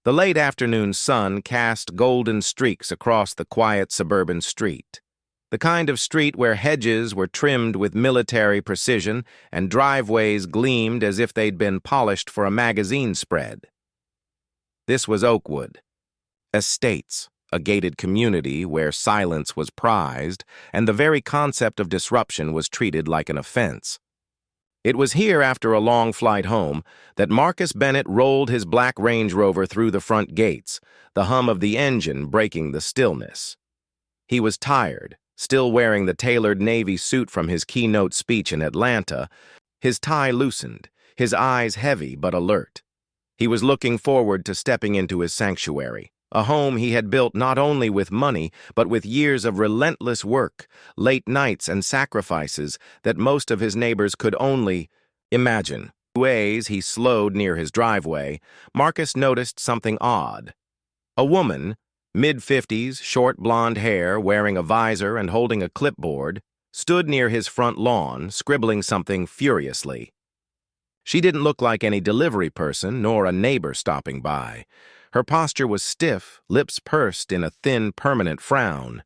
The late afternoon sun cast golden streaks across the quiet suburban street. The kind of street where hedges were trimmed with military precision and driveways gleamed as if they'd been polished for a magazine spread. This was Oakwood. Estates, a gated community where silence was prized and the very concept of disruption was treated like an offense. It was here, after a long flight home, that Marcus Bennett rolled his black Range Rover through the front gates, the hum of the engine breaking the stillness. He was tired, still wearing the tailored Navy suit from his keynote speech in Atlanta, his tie loosened, his eyes heavy but alert. He was looking forward to stepping into his sanctuary, a home he had built not only with money, but with years of relentless work, late nights and sacrifices that most of his neighbors could only imagine. As he slowed near his driveway, Marcus noticed something odd. A woman, mid-50s, short blonde hair, wearing a visor and holding a clipboard, stood near his front lawn, scribbling something furiously. She didn't look like any delivery person nor a neighbor stopping by. Her posture was stiff, lips pursed in a thin, permanent frown.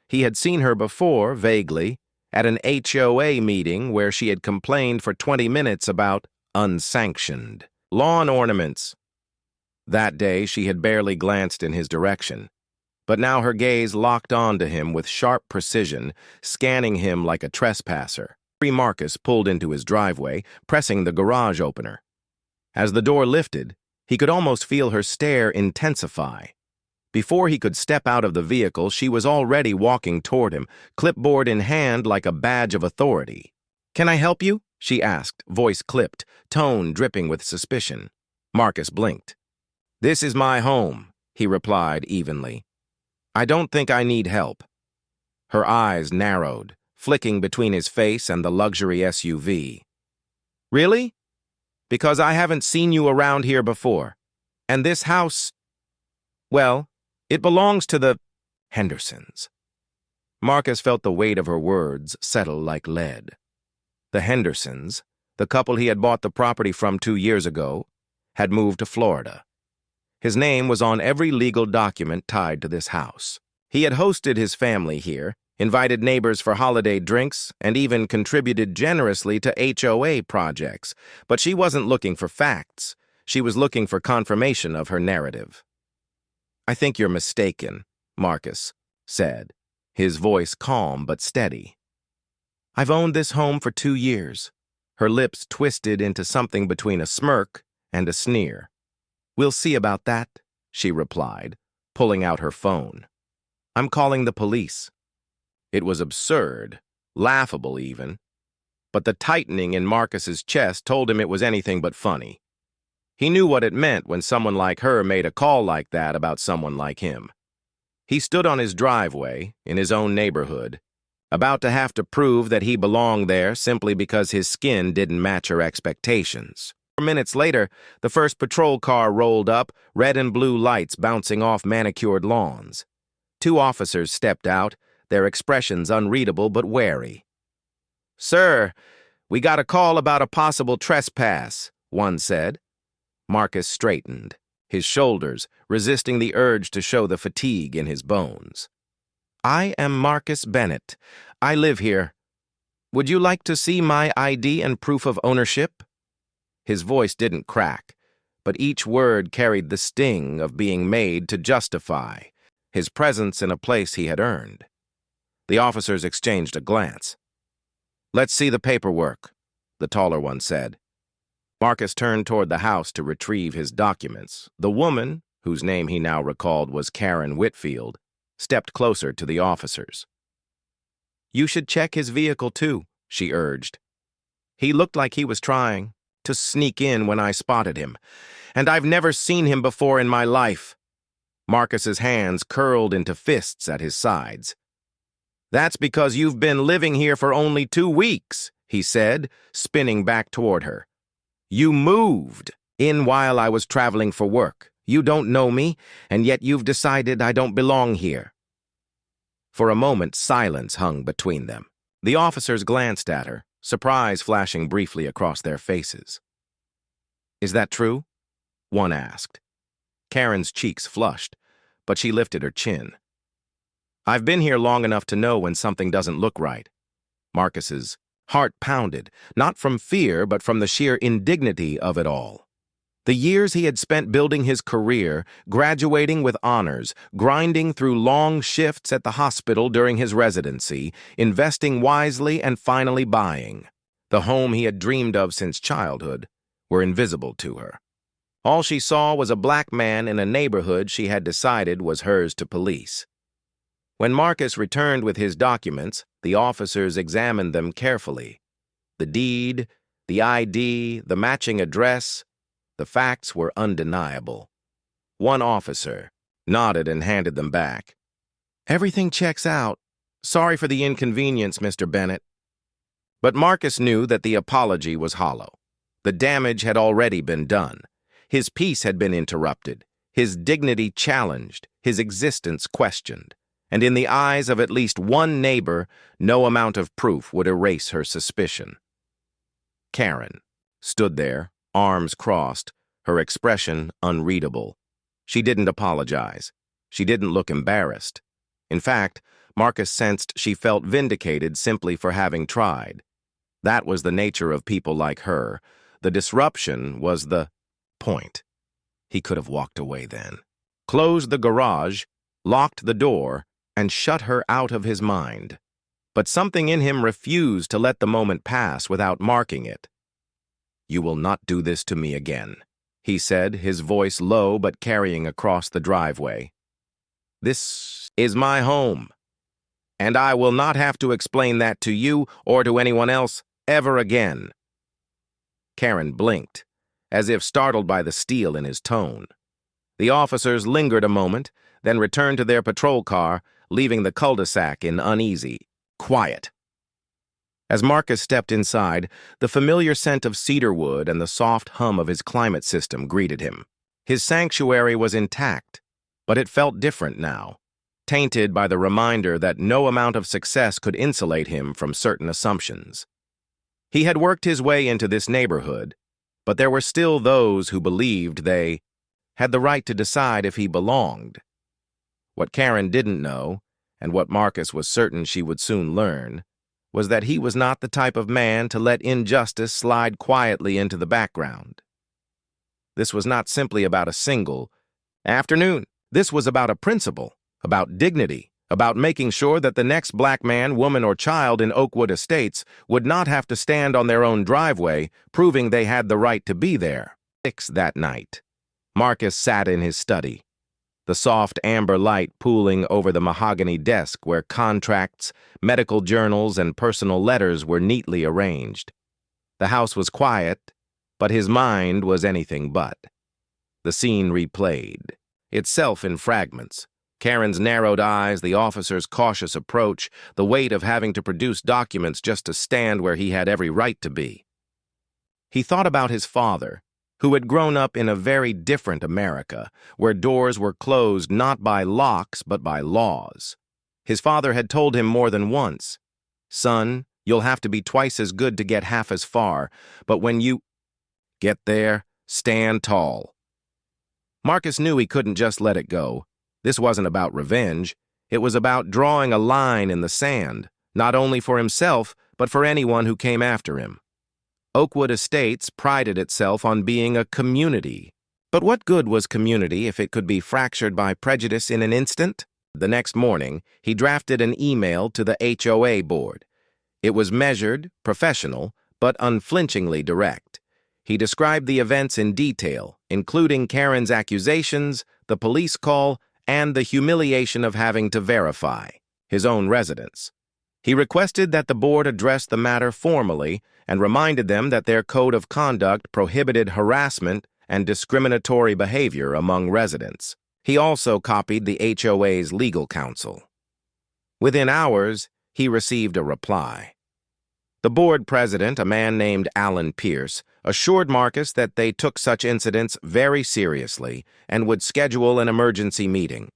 He had seen her before, vaguely, at an HOA meeting where she had complained for 20 minutes about unsanctioned lawn ornaments. That day, she had barely glanced in his direction, but now her gaze locked onto him with sharp precision, scanning him like a trespasser. Marcus pulled into his driveway, pressing the garage opener. As the door lifted, he could almost feel her stare intensify. Before he could step out of the vehicle, she was already walking toward him, clipboard in hand like a badge of authority. "Can I help you?" she asked, voice clipped, tone dripping with suspicion. Marcus blinked. "This is my home," he replied evenly. "I don't think I need help." Her eyes narrowed, flicking between his face and the luxury SUV. "Really? Because I haven't seen you around here before. And this house, well, it belongs to the Hendersons." Marcus felt the weight of her words settle like lead. The Hendersons, the couple he had bought the property from 2 years ago, had moved to Florida. His name was on every legal document tied to this house. He had hosted his family here, invited neighbors for holiday drinks, and even contributed generously to HOA projects. But she wasn't looking for facts. She was looking for confirmation of her narrative. "I think you're mistaken," Marcus said, his voice calm but steady. "I've owned this home for 2 years." Her lips twisted into something between a smirk and a sneer. "We'll see about that," she replied, pulling out her phone. "I'm calling the police." It was absurd, laughable even, but the tightening in Marcus's chest told him it was anything but funny. He knew what it meant when someone like her made a call like that about someone like him. He stood on his driveway, in his own neighborhood, about to have to prove that he belonged there simply because his skin didn't match her expectations. 4 minutes later, the first patrol car rolled up, red and blue lights bouncing off manicured lawns. 2 officers stepped out, their expressions unreadable but wary. "Sir, we got a call about a possible trespass," one said. Marcus straightened, his shoulders resisting the urge to show the fatigue in his bones. "I am Marcus Bennett. I live here. Would you like to see my ID and proof of ownership?" His voice didn't crack, but each word carried the sting of being made to justify his presence in a place he had earned. The officers exchanged a glance. "Let's see the paperwork," the taller one said. Marcus turned toward the house to retrieve his documents. The woman, whose name he now recalled was Karen Whitfield, stepped closer to the officers. "You should check his vehicle too," she urged. "He looked like he was trying to sneak in when I spotted him, and I've never seen him before in my life." Marcus's hands curled into fists at his sides. "That's because you've been living here for only 2 weeks, he said, spinning back toward her. "You moved in while I was traveling for work. You don't know me, and yet you've decided I don't belong here." For a moment, silence hung between them. The officers glanced at her, surprise flashing briefly across their faces. "Is that true?" one asked. Karen's cheeks flushed, but she lifted her chin. "I've been here long enough to know when something doesn't look right." Marcus's heart pounded, not from fear, but from the sheer indignity of it all. The years he had spent building his career, graduating with honors, grinding through long shifts at the hospital during his residency, investing wisely and finally buying the home he had dreamed of since childhood, were invisible to her. All she saw was a black man in a neighborhood she had decided was hers to police. When Marcus returned with his documents, the officers examined them carefully. The deed, the ID, the matching address, the facts were undeniable. One officer nodded and handed them back. "Everything checks out. Sorry for the inconvenience, Mr. Bennett." But Marcus knew that the apology was hollow. The damage had already been done. His peace had been interrupted, his dignity challenged, his existence questioned. And in the eyes of at least one neighbor, no amount of proof would erase her suspicion. Karen stood there, arms crossed, her expression unreadable. She didn't apologize. She didn't look embarrassed. In fact, Marcus sensed she felt vindicated simply for having tried. That was the nature of people like her. The disruption was the point. He could have walked away then, closed the garage, locked the door, and shut her out of his mind. But something in him refused to let the moment pass without marking it. "You will not do this to me again," he said, his voice low but carrying across the driveway. "This is my home, and I will not have to explain that to you or to anyone else ever again." Karen blinked, as if startled by the steel in his tone. The officers lingered a moment, then returned to their patrol car, leaving the cul-de-sac in uneasy quiet. As Marcus stepped inside, the familiar scent of cedar wood and the soft hum of his climate system greeted him. His sanctuary was intact, but it felt different now, tainted by the reminder that no amount of success could insulate him from certain assumptions. He had worked his way into this neighborhood, but there were still those who believed they had the right to decide if he belonged. What Karen didn't know, and what Marcus was certain she would soon learn, was that he was not the type of man to let injustice slide quietly into the background. This was not simply about a single afternoon. This was about a principle, about dignity, about making sure that the next black man, woman, or child in Oakwood Estates would not have to stand on their own driveway, proving they had the right to be there. 6 that night. Marcus sat in his study, the soft amber light pooling over the mahogany desk where contracts, medical journals, and personal letters were neatly arranged. The house was quiet, but his mind was anything but. The scene replayed, itself in fragments. Karen's narrowed eyes, the officer's cautious approach, the weight of having to produce documents just to stand where he had every right to be. He thought about his father, who had grown up in a very different America, where doors were closed not by locks but by laws. His father had told him more than once, "Son, you'll have to be twice as good to get half as far, but when you get there, stand tall." Marcus knew he couldn't just let it go. This wasn't about revenge. It was about drawing a line in the sand, not only for himself, but for anyone who came after him. Oakwood Estates prided itself on being a community. But what good was community if it could be fractured by prejudice in an instant? The next morning, he drafted an email to the HOA board. It was measured, professional, but unflinchingly direct. He described the events in detail, including Karen's accusations, the police call, and the humiliation of having to verify his own residence. He requested that the board address the matter formally and reminded them that their code of conduct prohibited harassment and discriminatory behavior among residents. He also copied the HOA's legal counsel. Within hours, he received a reply. The board president, a man named Alan Pierce, assured Marcus that they took such incidents very seriously and would schedule an emergency meeting.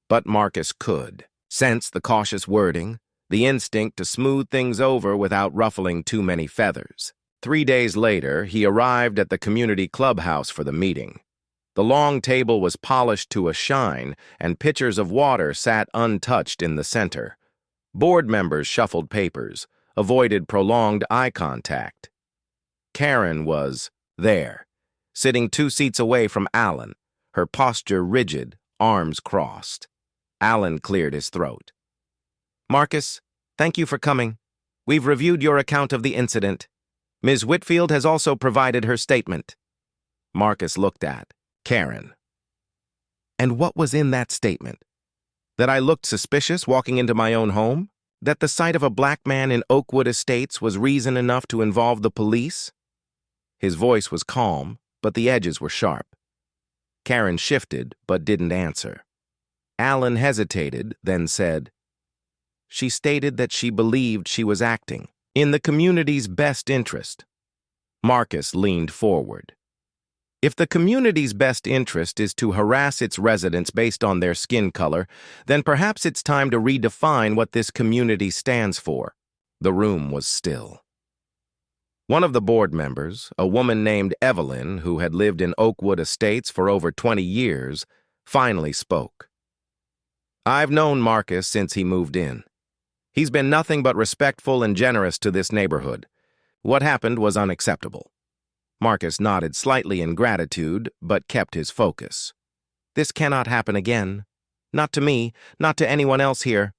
But Marcus could sense the cautious wording, the instinct to smooth things over without ruffling too many feathers. 3 days later, he arrived at the community clubhouse for the meeting. The long table was polished to a shine, and pitchers of water sat untouched in the center. Board members shuffled papers, avoided prolonged eye contact. Karen was there, sitting 2 seats away from Alan, her posture rigid, arms crossed. Alan cleared his throat. "Marcus, thank you for coming. We've reviewed your account of the incident. Ms. Whitfield has also provided her statement." Marcus looked at Karen. "And what was in that statement? That I looked suspicious walking into my own home? That the sight of a black man in Oakwood Estates was reason enough to involve the police?" His voice was calm, but the edges were sharp. Karen shifted, but didn't answer. Alan hesitated, then said, "She stated that she believed she was acting in the community's best interest." Marcus leaned forward. "If the community's best interest is to harass its residents based on their skin color, then perhaps it's time to redefine what this community stands for." The room was still. One of the board members, a woman named Evelyn, who had lived in Oakwood Estates for over 20 years, finally spoke. "I've known Marcus since he moved in. He's been nothing but respectful and generous to this neighborhood. What happened was unacceptable." Marcus nodded slightly in gratitude, but kept his focus. "This cannot happen again. Not to me, not to anyone else here.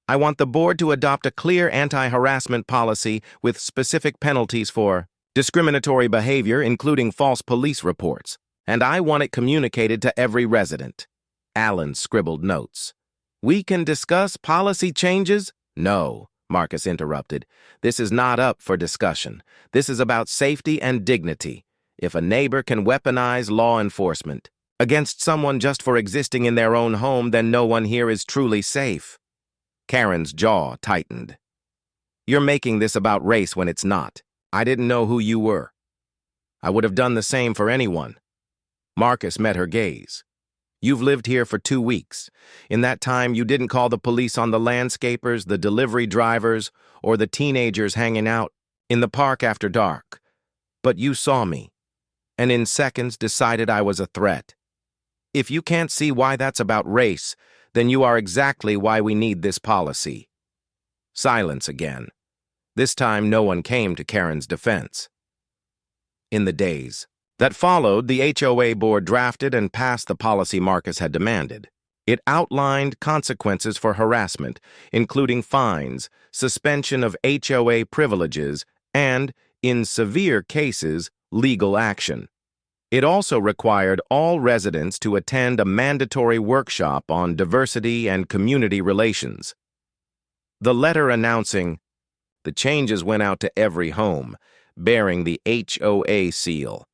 I want the board to adopt a clear anti-harassment policy with specific penalties for discriminatory behavior, including false police reports, and I want it communicated to every resident." Alan scribbled notes. "We can discuss policy changes?" "No," Marcus interrupted. "This is not up for discussion. This is about safety and dignity. If a neighbor can weaponize law enforcement against someone just for existing in their own home, then no one here is truly safe." Karen's jaw tightened. "You're making this about race when it's not. I didn't know who you were. I would have done the same for anyone." Marcus met her gaze. "You've lived here for 2 weeks. In that time, you didn't call the police on the landscapers, the delivery drivers, or the teenagers hanging out in the park after dark. But you saw me, and in seconds decided I was a threat. If you can't see why that's about race, then you are exactly why we need this policy." Silence again. This time, no one came to Karen's defense. In the days that followed, the HOA board drafted and passed the policy Marcus had demanded. It outlined consequences for harassment, including fines, suspension of HOA privileges, and, in severe cases, legal action. It also required all residents to attend a mandatory workshop on diversity and community relations. The letter announcing the changes went out to every home, bearing the HOA seal.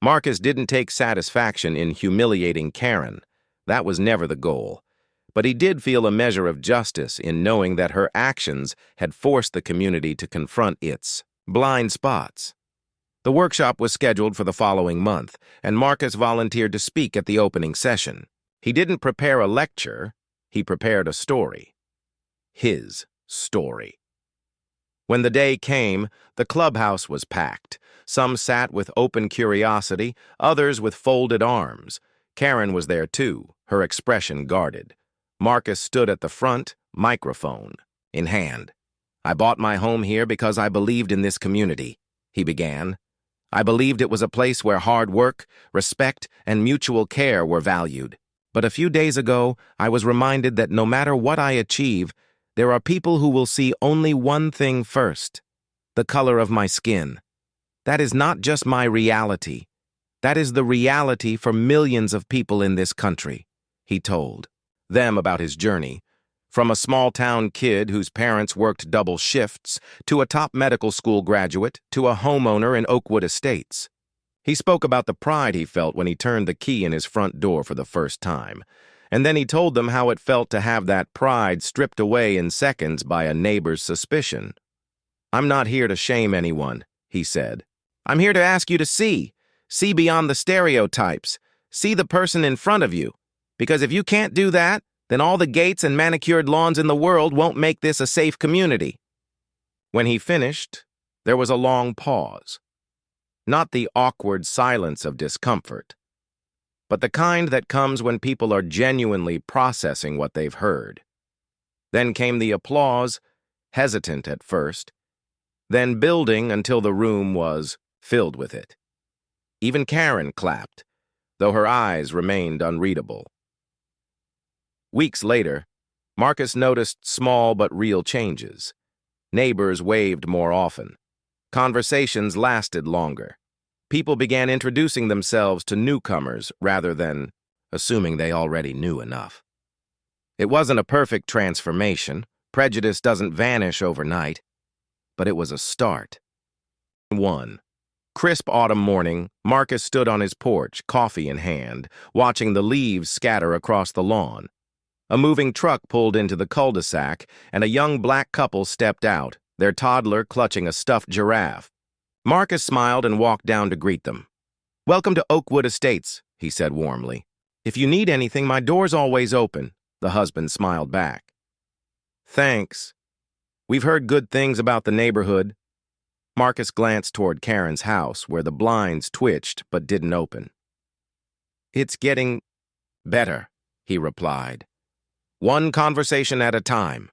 Marcus didn't take satisfaction in humiliating Karen. That was never the goal. But he did feel a measure of justice in knowing that her actions had forced the community to confront its blind spots. The workshop was scheduled for the following month, and Marcus volunteered to speak at the opening session. He didn't prepare a lecture, he prepared a story. His story. When the day came, the clubhouse was packed. Some sat with open curiosity, others with folded arms. Karen was there too, her expression guarded. Marcus stood at the front, microphone in hand. "I bought my home here because I believed in this community," he began. "I believed it was a place where hard work, respect, and mutual care were valued. But a few days ago, I was reminded that no matter what I achieve, there are people who will see only one thing first: the color of my skin. That is not just my reality. That is the reality for millions of people in this country," he told them about his journey, from a small-town kid whose parents worked double shifts, to a top medical school graduate, to a homeowner in Oakwood Estates. He spoke about the pride he felt when he turned the key in his front door for the first time, and then he told them how it felt to have that pride stripped away in seconds by a neighbor's suspicion. "I'm not here to shame anyone," he said. "I'm here to ask you to see beyond the stereotypes, see the person in front of you, because if you can't do that, then all the gates and manicured lawns in the world won't make this a safe community." When he finished, there was a long pause. Not the awkward silence of discomfort, but the kind that comes when people are genuinely processing what they've heard. Then came the applause, hesitant at first, then building until the room was filled with it. Even Karen clapped, though her eyes remained unreadable. Weeks later, Marcus noticed small but real changes. Neighbors waved more often. Conversations lasted longer. People began introducing themselves to newcomers rather than assuming they already knew enough. It wasn't a perfect transformation. Prejudice doesn't vanish overnight, but it was a start. One crisp autumn morning, Marcus stood on his porch, coffee in hand, watching the leaves scatter across the lawn. A moving truck pulled into the cul-de-sac, and a young black couple stepped out, their toddler clutching a stuffed giraffe. Marcus smiled and walked down to greet them. "Welcome to Oakwood Estates," he said warmly. "If you need anything, my door's always open," the husband smiled back. "Thanks. We've heard good things about the neighborhood." Marcus glanced toward Karen's house, where the blinds twitched but didn't open. "It's getting better," he replied. "One conversation at a time."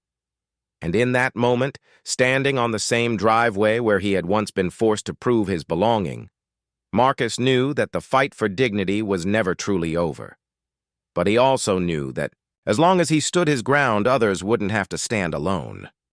And in that moment, standing on the same driveway where he had once been forced to prove his belonging, Marcus knew that the fight for dignity was never truly over. But he also knew that as long as he stood his ground, others wouldn't have to stand alone.